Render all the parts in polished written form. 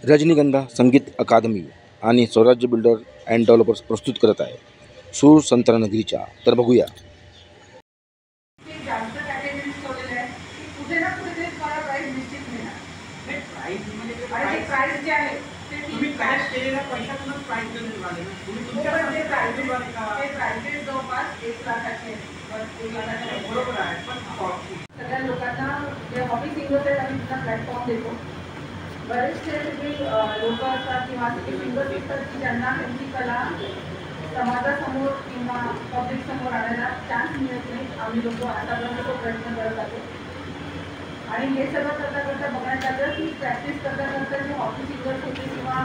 रजनीगंधा संगीत अकादमी आणि स्वराज्य बिल्डर अँड डेव्हलपर्स प्रस्तुत करत आहे सूर संतनगरीच्या. तर बघूया. जास्त कॅटेगरीज ठेवलेल्या आहेत की कुठे ना कुठे ते तुम्हाला प्राईस निश्चित मिळणार. आणि प्राईस जे आहे ते तुम्ही कॅश केलेला पैशातूनच प्राईस मिळाले ना. तुम्ही तुमच्या प्राइसेस जवळपास 1 लाखाचे बरोबर आहे. पण सगळ्या लोकांना जे हॉबी सिंगर्स आहेत आम्ही त्यांना प्लॅटफॉर्म देतो. बरेचसे तुम्ही लोक असतात किंवा असे सिंगर्स असतात की ज्यांना त्यांची कला समाजासमोर किंवा पब्लिक समोर आणायला चान्स मिळत नाही. आम्ही लोक आतापर्यंत तो प्रयत्न करत आहोत. आणि हे सगळं करता करता बघण्यात आलं की प्रॅक्टिस करता करता जे हॉबी सिंगर्स होते किंवा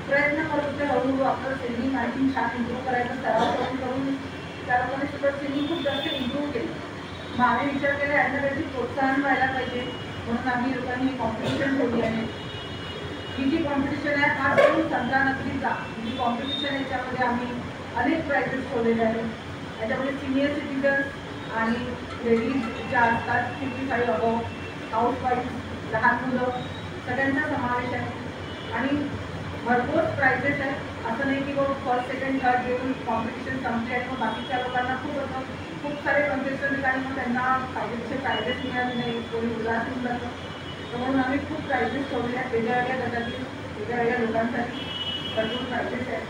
प्रयत्न करत होते हळूहळू आपलं सिंगिंग आणखी छान इम्प्रूव्ह करायचा सराव करून त्या लोकांनी सुद्धा सिंगिंग खूप जास्त इम्प्रूव्ह केलं. मग आम्ही विचार केला यांना त्याची प्रोत्साहन व्हायला पाहिजे म्हणून आम्ही लोकांनी कॉम्पिटिशन ठेवली आहे. ही जी कॉम्पिटिशन आहे हा दोन संतानगरीचा ही कॉम्पिटिशन याच्यामध्ये आम्ही अनेक प्राइजेस ठेवलेले आहेत. याच्यामध्ये सिनियर सिटीजन्स आणि लेडीज ज्या असतात 55 अबव, हाऊसवाईफ, लहान मुलं सगळ्यांचा समावेश आहे. आणि भरपूर प्राइजेस आहेत. असं नाही की मग फर्स्ट सेकंड थर्ड घेऊन कॉम्पिटिशन संपले आणि मग बाकीच्या लोकांना खूप सारे कॉम्पिटिशन आणि मग त्यांना पाहिजे प्राइजेस मिळाले नाही, कोणी उदास होऊन जातं. तर म्हणून आम्ही खूप प्राइजेस ठेवलेले आहेत वेगळ्या वेगळ्या गटातील वेगळ्या लोकांसाठी भरपूर प्राइजेस आहेत.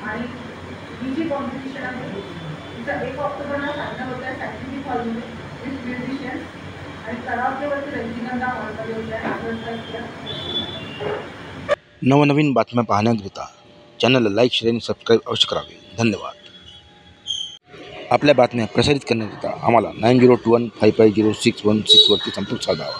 आणि ही जी कॉम्पिटिशन आहे तिचं 1 ऑक्टोबरला साधनं होतं आहे सायंटिफिक हॉलमध्ये विथ म्युझिशियन्स आणि करावकेवरती रजनीगंधा हॉलमध्ये होत्या 8 वाजता. नवनवीन बातम्या पाहण्याकरिता चॅनलला लाईक, शेअर आणि सबस्क्राईब अवश्य करावे. धन्यवाद. आपल्या बातम्या प्रसारित करण्याकरिता आम्हाला 9021550616 वरती संपर्क साधावा.